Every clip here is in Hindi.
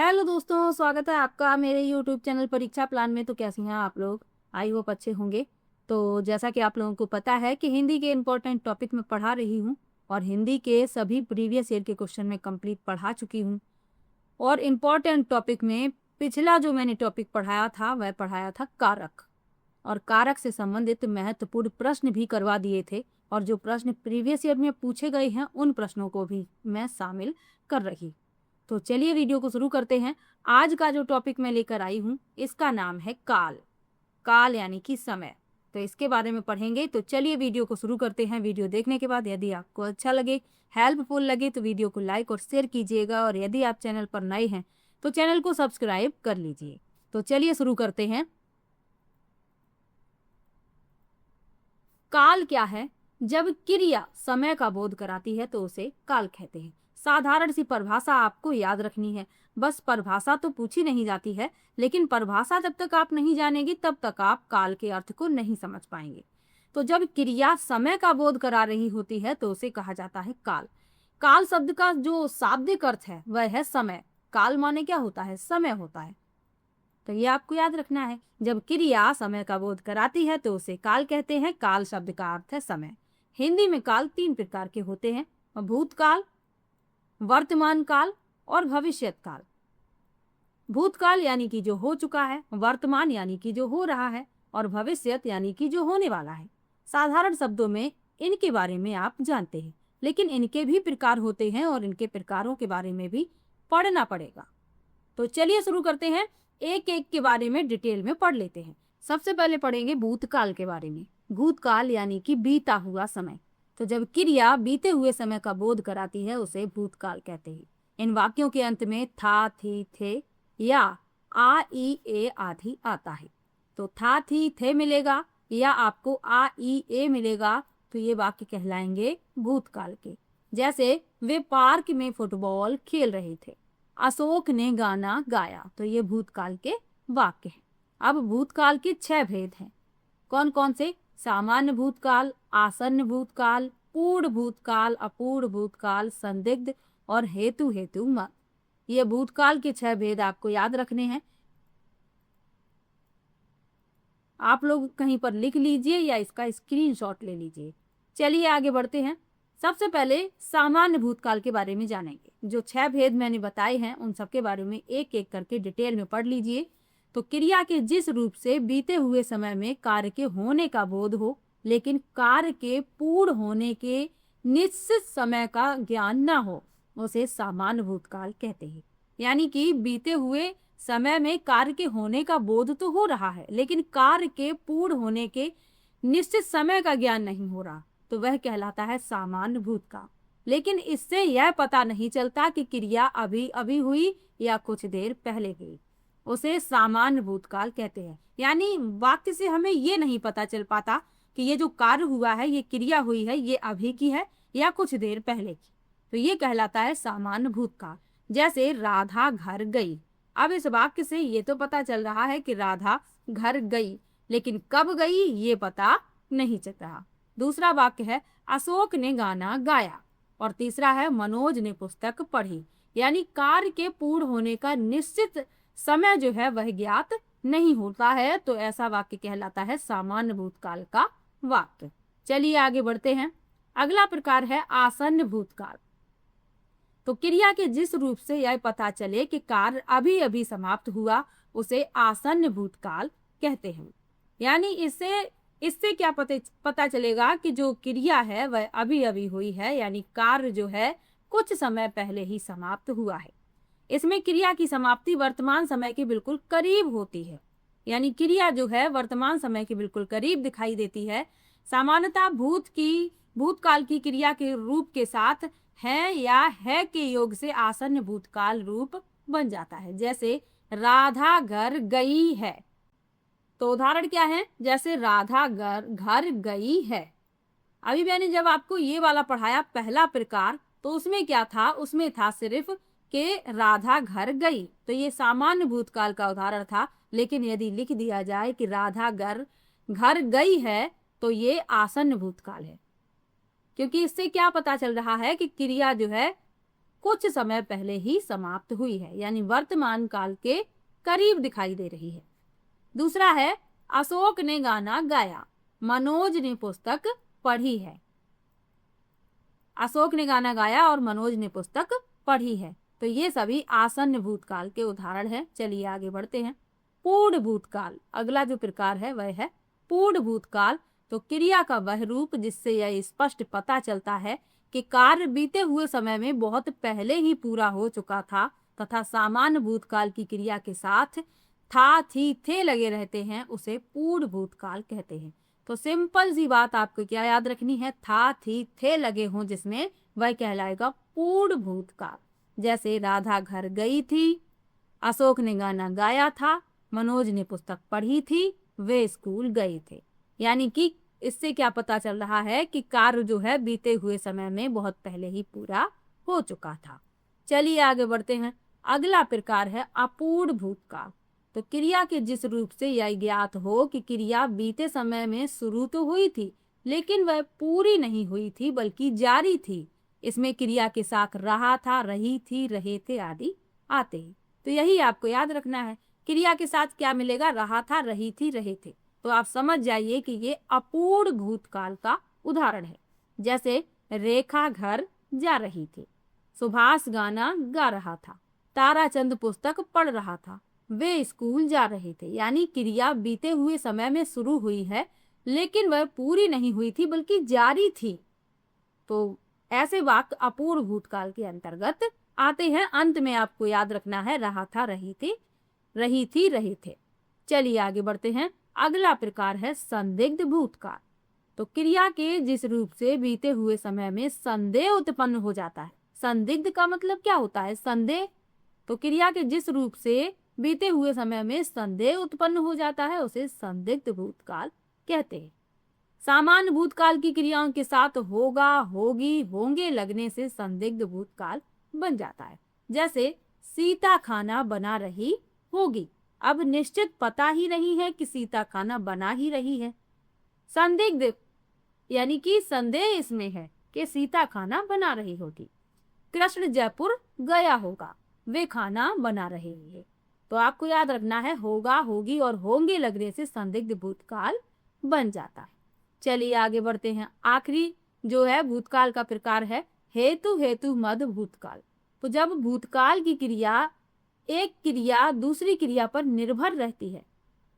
हेलो दोस्तों, स्वागत है आपका मेरे यूट्यूब चैनल परीक्षा प्लान में। तो कैसी हैं आप लोग? आई होप अच्छे होंगे। तो जैसा कि आप लोगों को पता है कि हिंदी के इम्पोर्टेंट टॉपिक में पढ़ा रही हूँ और हिंदी के सभी प्रीवियस ईयर के क्वेश्चन में कंप्लीट पढ़ा चुकी हूँ। और इम्पोर्टेंट टॉपिक में पिछला जो मैंने टॉपिक पढ़ाया था वह पढ़ाया था कारक, और कारक से संबंधित महत्वपूर्ण प्रश्न भी करवा दिए थे। और जो प्रश्न प्रीवियस ईयर में पूछे गए हैं उन प्रश्नों को भी मैं शामिल कर रही। तो चलिए वीडियो को शुरू करते हैं। आज का जो टॉपिक मैं लेकर आई हूँ इसका नाम है काल। काल यानी कि समय। तो इसके बारे में पढ़ेंगे। तो चलिए वीडियो को शुरू करते हैं। वीडियो देखने के बाद यदि आपको अच्छा लगे, हेल्पफुल लगे तो वीडियो को लाइक और शेयर कीजिएगा, और यदि आप चैनल पर नए हैं तो चैनल को सब्सक्राइब कर लीजिए। तो चलिए शुरू करते हैं। काल क्या है? जब क्रिया समय का बोध कराती है तो उसे काल कहते हैं। साधारण सी परिभाषा आपको याद रखनी है। बस परिभाषा तो पूछी नहीं जाती है, लेकिन परिभाषा जब तक आप नहीं जानेंगे तब तक आप काल के अर्थ को नहीं समझ पाएंगे। तो जब क्रिया समय का बोध करा रही होती है तो उसे कहा जाता है काल। काल शब्द का जो शाब्दिक अर्थ है वह है समय। काल माने क्या होता है? समय होता है। तो ये आपको याद रखना है। जब क्रिया समय का बोध कराती है तो उसे काल कहते हैं। काल शब्द का अर्थ है समय। हिंदी में काल 3 प्रकार के होते हैं: भूतकाल, वर्तमान काल और भविष्यत काल। भूतकाल यानी कि जो हो चुका है, वर्तमान यानी कि जो हो रहा है, और भविष्यत यानी कि जो होने वाला है। साधारण शब्दों में इनके बारे में आप जानते हैं, लेकिन इनके भी प्रकार होते हैं और इनके प्रकारों के बारे में भी पढ़ना पड़ेगा। तो चलिए शुरू करते हैं। एक एक के बारे में डिटेल में पढ़ लेते हैं। सबसे पहले पढ़ेंगे भूतकाल के बारे में। भूतकाल यानी कि बीता हुआ समय। तो जब क्रिया बीते हुए समय का बोध कराती है उसे भूतकाल कहते हैं। इन वाक्यों के अंत में था, थी, थे या आ, ई, ए आदि आता है। तो था, थी, थे मिलेगा या आपको आ, ई, ए मिलेगा तो ये वाक्य कहलाएंगे भूतकाल के। जैसे वे पार्क में फुटबॉल खेल रहे थे, अशोक ने गाना गाया, तो ये भूतकाल के वाक्य हैं। अब भूतकाल के 6 भेद हैं। कौन कौन से? सामान्य भूतकाल, आसन्न भूतकाल, पूर्ण भूतकाल, अपूर्ण भूतकाल, संदिग्ध और हेतु हेतु मत। ये भूतकाल के 6 भेद आपको याद रखने हैं। आप लोग कहीं पर लिख लीजिए या इसका स्क्रीनशॉट ले लीजिए। चलिए आगे बढ़ते हैं। सबसे पहले सामान्य भूतकाल के बारे में जानेंगे। जो 6 भेद मैंने बताए हैं उन सब के बारे में एक एक करके डिटेल में पढ़ लीजिए। तो क्रिया के जिस रूप से बीते हुए समय में कार्य के होने का बोध हो, लेकिन कार्य के पूर्ण होने के निश्चित समय का ज्ञान न हो, उसे सामान्य भूतकाल कहते हैं। यानी कि बीते हुए समय में कार्य के होने का बोध तो हो रहा है, लेकिन कार्य के पूर्ण होने के निश्चित समय का ज्ञान नहीं हो रहा, तो वह कहलाता है सामान्य भूतकाल। लेकिन इससे यह पता नहीं चलता कि क्रिया अभी अभी हुई या कुछ देर पहले हुई, उसे सामान्य भूतकाल कहते हैं। यानी वाक्य से हमें ये नहीं पता चल पाता कि ये जो कार्य हुआ है, ये क्रिया हुई है, ये अभी की है या कुछ देर पहले की, तो ये कहलाता है सामान्य भूतकाल। जैसे राधा घर गई। अब इस वाक्य से ये तो पता चल रहा है कि राधा घर गई, लेकिन कब गई ये पता नहीं चल रहा। दूसरा वाक्य है अशोक ने गाना गाया, और तीसरा है मनोज ने पुस्तक पढ़ी। यानी कार्य के पूर्ण होने का निश्चित समय जो है वह ज्ञात नहीं होता है, तो ऐसा वाक्य कहलाता है सामान्य भूतकाल का वाक्य। चलिए आगे बढ़ते हैं। अगला प्रकार है आसन्न भूतकाल। तो क्रिया के जिस रूप से यह पता चले कि कार्य अभी अभी समाप्त हुआ, उसे आसन्न भूतकाल कहते हैं। यानी इससे क्या पता चलेगा कि जो क्रिया है वह अभी अभी हुई है, यानी कार्य जो है कुछ समय पहले ही समाप्त हुआ है। इसमें क्रिया की समाप्ति वर्तमान समय के बिल्कुल करीब होती है, यानी क्रिया जो है वर्तमान समय के बिल्कुल करीब दिखाई देती है। सामान्यतः भूतकाल की क्रिया के रूप के साथ है या है के योग से आसन्न भूतकाल रूप बन जाता है। जैसे राधा घर गई है, तो उदाहरण क्या है? जैसे राधा घर गई है। अभी मैंने जब आपको ये वाला पढ़ाया पहला प्रकार, तो उसमें क्या था? उसमें था सिर्फ कि राधा घर गई, तो ये सामान्य भूतकाल का उदाहरण था। लेकिन यदि लिख दिया जाए कि राधा घर गई है, तो ये आसन्न भूतकाल है, क्योंकि इससे क्या पता चल रहा है कि क्रिया जो है कुछ समय पहले ही समाप्त हुई है, यानी वर्तमान काल के करीब दिखाई दे रही है। दूसरा है अशोक ने गाना गाया, मनोज ने पुस्तक पढ़ी है। अशोक ने गाना गाया और मनोज ने पुस्तक पढ़ी है, तो ये सभी आसन्न भूतकाल के उदाहरण हैं। चलिए आगे बढ़ते हैं। पूर्ण भूतकाल, अगला जो प्रकार है वह है पूर्ण भूतकाल। तो क्रिया का वह रूप जिससे यह स्पष्ट पता चलता है कि कार्य बीते हुए समय में बहुत पहले ही पूरा हो चुका था, तथा सामान्य भूतकाल की क्रिया के साथ था, थी, थे लगे रहते हैं, उसे पूर्ण भूतकाल कहते हैं। तो सिंपल सी बात आपको क्या याद रखनी है, था, थी, थे लगे हों जिसमें, वह कहलाएगा पूर्ण भूतकाल। जैसे राधा घर गई थी, अशोक ने गाना गाया था, मनोज ने पुस्तक पढ़ी थी, वे स्कूल गए थे। यानी कि इससे क्या पता चल रहा है कि कार्य जो है बीते हुए समय में बहुत पहले ही पूरा हो चुका था। चलिए आगे बढ़ते हैं। अगला प्रकार है अपूर्ण भूतकाल। तो क्रिया के जिस रूप से यह ज्ञात हो कि क्रिया बीते समय में शुरू तो हुई थी, लेकिन वह पूरी नहीं हुई थी बल्कि जारी थी। इसमें क्रिया के साथ रहा था, रही थी, रहे थे आदि आते हैं। तो यही आपको याद रखना है, क्रिया के साथ क्या मिलेगा, रहा था, रही थी, रहे थे। तो आप समझ जाइए कि ये अपूर्ण भूतकाल का उदाहरण है। जैसे रेखा घर जा रही थी, सुभाष गाना गा रहा था, ताराचंद पुस्तक पढ़ रहा था, वे स्कूल जा रहे थे। यानी क्रिया बीते हुए समय में शुरू हुई है, लेकिन वह पूरी नहीं हुई थी बल्कि जारी थी। तो ऐसे वाक्य अपूर्ण भूतकाल के अंतर्गत आते हैं। अंत में आपको याद रखना है रहा था, रही थी, रहे थे। चलिए आगे बढ़ते हैं। अगला प्रकार है संदिग्ध भूतकाल। तो क्रिया के जिस रूप से बीते हुए समय में संदेह उत्पन्न हो जाता है। संदिग्ध का मतलब क्या होता है, संदेह। तो क्रिया के जिस रूप से बीते हुए समय में संदेह उत्पन्न हो जाता है, उसे संदिग्ध भूतकाल कहते हैं। सामान्य भूतकाल की क्रियाओं के साथ होगा, होगी, होंगे लगने से संदिग्ध भूतकाल बन जाता है। जैसे सीता खाना बना रही होगी, अब निश्चित पता ही नहीं है कि सीता खाना बना ही रही है। संदिग्ध यानी कि संदेह इसमें है कि सीता खाना बना रही होगी। कृष्ण जयपुर गया होगा, वे खाना बना रहे हैं। तो आपको याद रखना है होगा, होगी और होंगे लगने से संदिग्ध भूतकाल बन जाता है। चलिए आगे बढ़ते हैं। आखिरी जो है भूतकाल का प्रकार है हेतु हेतु मद भूतकाल। तो जब भूतकाल की क्रिया एक क्रिया दूसरी क्रिया पर निर्भर रहती है,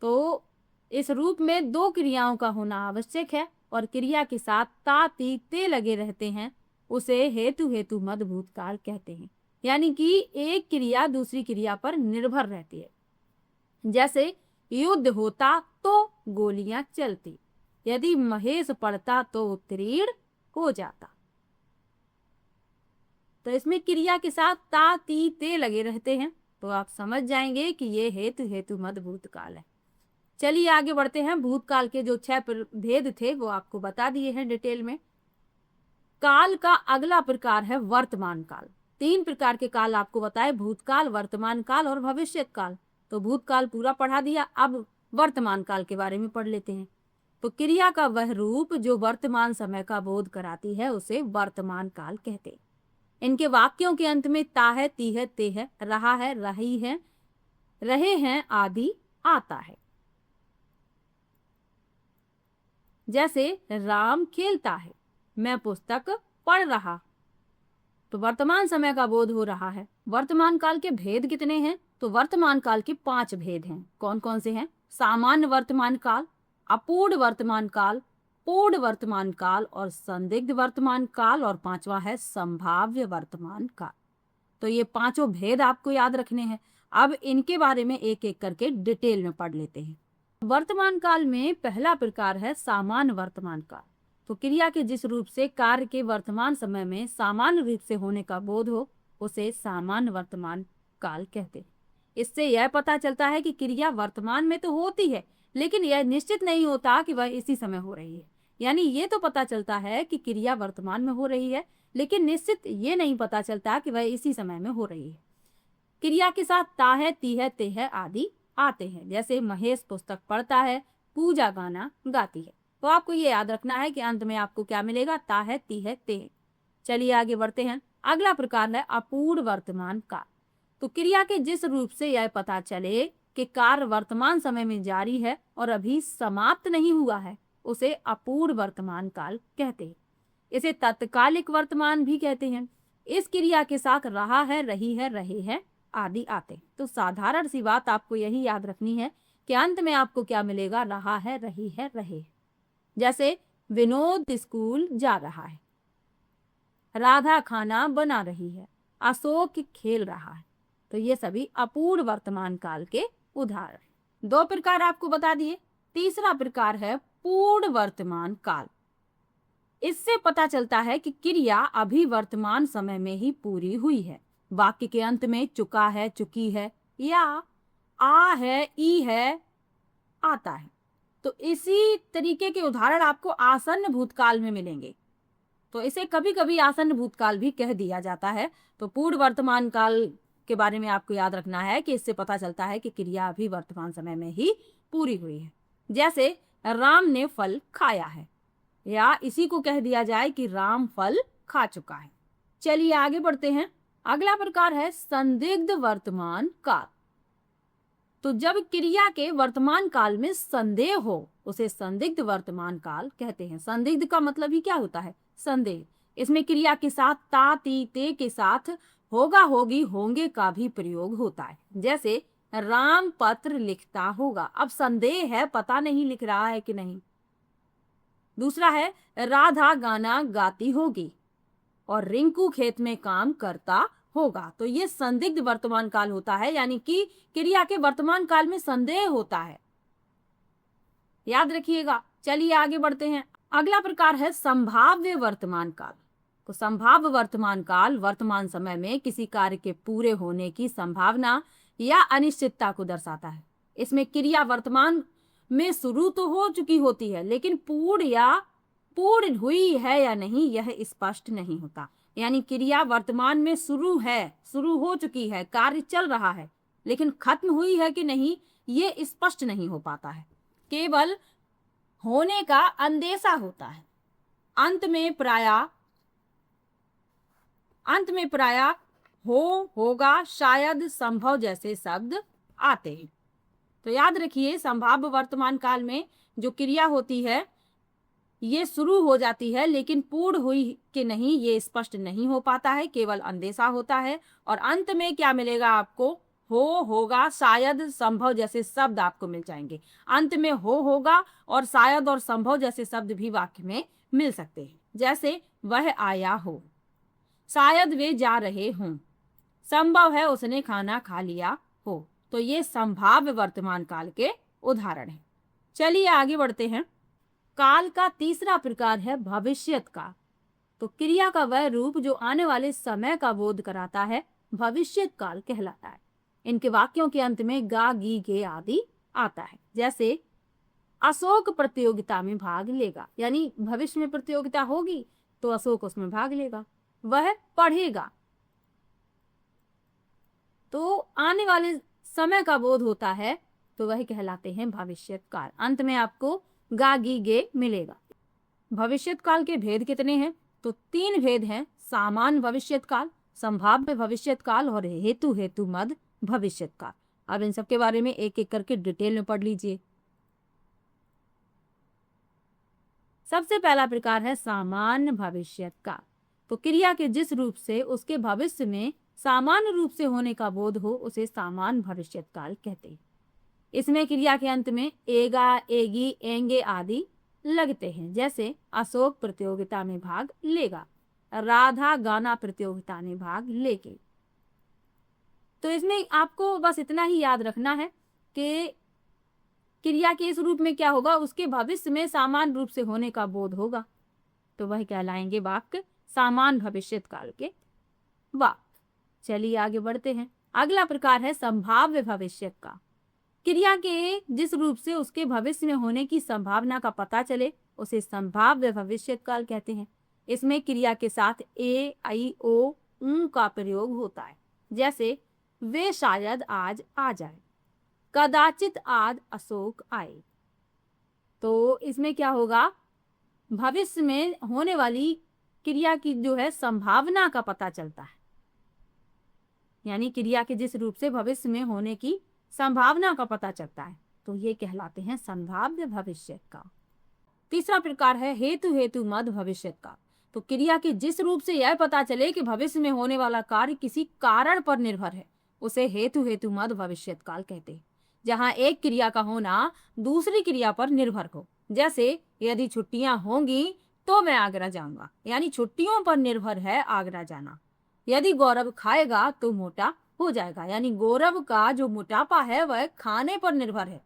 तो इस रूप में दो क्रियाओं का होना आवश्यक है और क्रिया के साथ ता, ती, ते लगे रहते हैं, उसे हेतु हेतु मद भूतकाल कहते हैं। यानी कि एक क्रिया दूसरी क्रिया पर निर्भर रहती है। जैसे युद्ध होता तो गोलियां चलती, यदि महेश पढ़ता तो उत्तीर्ण हो जाता। तो इसमें क्रिया के साथ ता, ती, ते लगे रहते हैं, तो आप समझ जाएंगे कि ये हेतु हेतु मद भूतकाल है। चलिए आगे बढ़ते हैं। भूतकाल के जो 6 भेद थे वो आपको बता दिए हैं डिटेल में। काल का अगला प्रकार है वर्तमान काल। 3 प्रकार के काल आपको बताए, भूतकाल, वर्तमान काल और भविष्यत काल। तो भूतकाल पूरा पढ़ा दिया, अब वर्तमान काल के बारे में पढ़ लेते हैं। तो क्रिया का वह रूप जो वर्तमान समय का बोध कराती है, उसे वर्तमान काल कहते हैं। इनके वाक्यों के अंत में ता है, ती है, ते है, रहा है, रही है, रहे हैं आदि आता है। जैसे राम खेलता है, मैं पुस्तक पढ़ रहा, तो वर्तमान समय का बोध हो रहा है। वर्तमान काल के भेद कितने हैं? तो वर्तमान काल के 5 भेद हैं। कौन कौन से हैं? सामान्य वर्तमान काल, अपूर्ण वर्तमान काल, पूर्ण वर्तमान काल और संदिग्ध वर्तमान काल, और 5वां है संभाव्य वर्तमान काल। तो ये 5 भेद आपको याद रखने हैं। अब इनके बारे में एक एक करके डिटेल में पढ़ लेते हैं। वर्तमान काल में पहला प्रकार है सामान्य वर्तमान काल। तो क्रिया के जिस रूप से कार्य के वर्तमान समय में सामान्य रूप से होने का बोध हो, उसे सामान्य वर्तमान काल कहते हैं। इससे यह पता चलता है कि क्रिया वर्तमान में तो होती है, लेकिन यह निश्चित नहीं होता कि वह इसी समय हो रही है। यानी ये तो पता चलता है कि क्रिया वर्तमान में हो रही है, लेकिन निश्चित ये नहीं पता चलता कि वह इसी समय में हो रही है। क्रिया के साथ ता है, ती है, ते है आदि आते हैं। जैसे महेश पुस्तक पढ़ता है, पूजा गाना गाती है। तो आपको ये याद रखना है कि अंत में आपको क्या मिलेगा, ता है, ती है, ते है। चलिए आगे बढ़ते हैं। अगला प्रकार है अपूर्ण वर्तमान काल। तो क्रिया के जिस रूप से यह पता चले कि कार्य वर्तमान समय में जारी है और अभी समाप्त नहीं हुआ है, उसे अपूर्ण वर्तमान काल कहते हैं। इसे तत्कालिक वर्तमान भी कहते हैं। इस क्रिया के साथ रहा है, रही है, रहे हैं आदि आते हैं। तो साधारण सी बात आपको यही याद रखनी है कि अंत में आपको क्या मिलेगा, रहा है, रही है, रहे हैं। जैसे विनोद स्कूल जा रहा है, राधा खाना बना रही है, अशोक खेल रहा है। तो ये सभी अपूर्ण वर्तमान काल के उदाहरण। 2 प्रकार आपको बता दिए। तीसरा प्रकार है पूर्ण वर्तमान काल। इससे पता चलता है कि क्रिया अभी वर्तमान समय में ही पूरी हुई है। वाक्य के अंत में चुका है, चुकी है, या आ है, ई है, आता है। तो इसी तरीके के उदाहरण आपको आसन्न भूतकाल में मिलेंगे। तो इसे कभी कभी आसन्न भूतकाल भी कह दिया जाता है। तो पूर्ण वर्तमान काल के बारे में आपको याद रखना है कि इससे पता चलता है कि क्रिया अभी वर्तमान समय में ही पूरी हुई है। जैसे राम ने फल खाया है, या इसी को कह दिया जाए कि राम फल खा चुका है। चलिए आगे बढ़ते हैं। अगला प्रकार है संदिग्ध वर्तमान काल। तो जब क्रिया के वर्तमान काल में संदेह हो, उसे संदिग्ध वर्तमान काल कहते हैं। संदिग्ध का मतलब ही क्या होता है, संदेह। इसमें क्रिया के साथ ता, ती, ते के साथ होगा, होगी, होंगे का भी प्रयोग होता है। जैसे राम पत्र लिखता होगा। अब संदेह है, पता नहीं लिख रहा है कि नहीं। दूसरा है राधा गाना गाती होगी और रिंकू खेत में काम करता होगा। तो ये संदिग्ध वर्तमान काल होता है, यानी कि क्रिया के वर्तमान काल में संदेह होता है। याद रखिएगा। चलिए आगे बढ़ते हैं। अगला प्रकार है संभाव्य वर्तमान काल। तो संभाव्य वर्तमान काल वर्तमान समय में किसी कार्य के पूरे होने की संभावना या अनिश्चितता को दर्शाता है। इसमें क्रिया वर्तमान में शुरू तो हो चुकी होती है, लेकिन पूर्ण हुई है या नहीं यह स्पष्ट नहीं होता। यानी क्रिया वर्तमान में शुरू हो चुकी है, कार्य चल रहा है, लेकिन खत्म हुई है कि नहीं ये स्पष्ट नहीं हो पाता है। केवल होने का अंदेशा होता है। अंत में प्रायः हो, होगा, शायद, संभव जैसे शब्द आते हैं। तो याद रखिए, संभाव्य वर्तमान काल में जो क्रिया होती है ये शुरू हो जाती है, लेकिन पूर्ण हुई कि नहीं ये स्पष्ट नहीं हो पाता है, केवल अंदेशा होता है। और अंत में क्या मिलेगा आपको, हो, होगा, शायद, संभव जैसे शब्द आपको मिल जाएंगे। अंत में हो, होगा और शायद और संभव जैसे शब्द भी वाक्य में मिल सकते हैं। जैसे वह आया हो, शायद वे जा रहे हों, संभव है उसने खाना खा लिया हो। तो ये संभाव्य वर्तमान काल के उदाहरण हैं। चलिए आगे बढ़ते हैं। काल का तीसरा प्रकार है भविष्यत काल। तो क्रिया का वह रूप जो आने वाले समय का बोध कराता है भविष्यत काल कहलाता है। इनके वाक्यों के अंत में गा, गी, गे आदि आता है। जैसे अशोक प्रतियोगिता में भाग लेगा, यानी भविष्य में प्रतियोगिता होगी तो अशोक उसमें भाग लेगा। वह पढ़ेगा, तो आने वाले समय का बोध होता है, तो वह कहलाते हैं भविष्यत काल। अंत में आपको गा, गी, गे मिलेगा। भविष्यत काल के भेद कितने हैं, तो 3 भेद हैं। सामान्य भविष्यत काल, संभाव्य भविष्यत काल और हेतु मद भविष्यत काल। अब इन सब के बारे में एक एक करके डिटेल में पढ़ लीजिए। सबसे पहला प्रकार है सामान्य भविष्यत काल। तो क्रिया के जिस रूप से उसके भविष्य में सामान्य रूप से होने का बोध हो उसे सामान्य भविष्यत काल कहते हैं। इसमें क्रिया के अंत में एगा, एगी, एंगे आदि लगते हैं। जैसे अशोक प्रतियोगिता में भाग लेगा, राधा गाना प्रतियोगिता में भाग लेगी। तो इसमें आपको बस इतना ही याद रखना है कि क्रिया के इस रूप में क्या होगा, उसके भविष्य में सामान्य रूप से होने का बोध होगा, तो वह कहलाएंगे वाक्य सामान्य भविष्यत काल के वाक्य। चलिए आगे बढ़ते हैं। अगला प्रकार है संभाव्य भविष्यत का। क्रिया के जिस रूप से उसके भविष्य में होने की संभावना का पता चले उसे संभाव्य भविष्यत काल कहते हैं। इसमें क्रिया के साथ ए, आई, ओ, ऊ का प्रयोग होता है। जैसे वे शायद आज आ जाए, कदाचित आज अशोक आए। तो इसमें क्या होगा, भविष्य में होने वाली क्रिया की जो है संभावना का पता चलता है, यानी क्रिया के जिस रूप से भविष्य में होने की संभावना का पता चलता है, तो ये कहलाते हैं संभाव्य भविष्य का। तीसरा प्रकार है हेतु हेतु मद भविष्य का। तो क्रिया के जिस रूप से यह पता चले कि भविष्य में होने वाला कार्य किसी कारण पर निर्भर है, उसे हेतु हेतु मद भविष्य काल कहते हैं। जहां एक क्रिया का होना दूसरी क्रिया पर निर्भर हो, जैसे यदि छुट्टियां होंगी तो मैं आगरा जाऊंगा, यानी छुट्टियों पर निर्भर है आगरा जाना। यदि गौरव खाएगा तो मोटा हो जाएगा, यानी गौरव का जो मोटापा है वह खाने पर निर्भर है।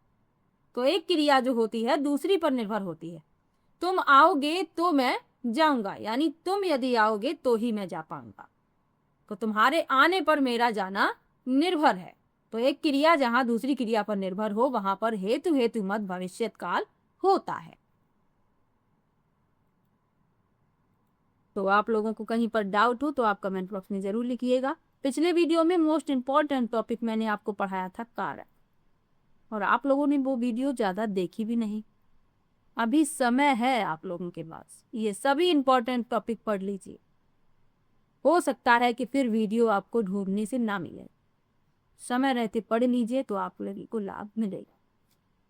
तो एक क्रिया जो होती है दूसरी पर निर्भर होती है। तुम आओगे तो मैं जाऊंगा, यानी तुम यदि आओगे तो ही मैं जा पाऊंगा। तो तुम्हारे आने पर मेरा जाना निर्भर है। तो एक क्रिया जहां दूसरी क्रिया पर निर्भर हो, वहां पर हेतु हेतु मद भविष्यत काल होता है। तो आप लोगों को कहीं पर डाउट हो तो आप कमेंट बॉक्स में जरूर लिखिएगा। पिछले वीडियो में मोस्ट इंपॉर्टेंट टॉपिक मैंने आपको पढ़ाया था कारक, और आप लोगों ने वो वीडियो ज्यादा देखी भी नहीं। अभी समय है आप लोगों के पास, ये सभी इंपॉर्टेंट टॉपिक पढ़ लीजिए। हो सकता है कि फिर वीडियो आपको ढूंढने से ना मिले, समय रहते पढ़ लीजिए तो आप लोगों को लाभ मिलेगा।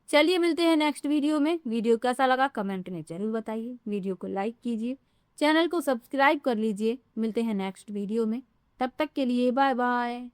चलिए मिलते हैं नेक्स्ट वीडियो में। वीडियो कैसा लगा कमेंट में जरूर बताइए, वीडियो को लाइक कीजिए, चैनल को सब्सक्राइब कर लीजिए। मिलते हैं नेक्स्ट वीडियो में, तब तक के लिए बाय बाय।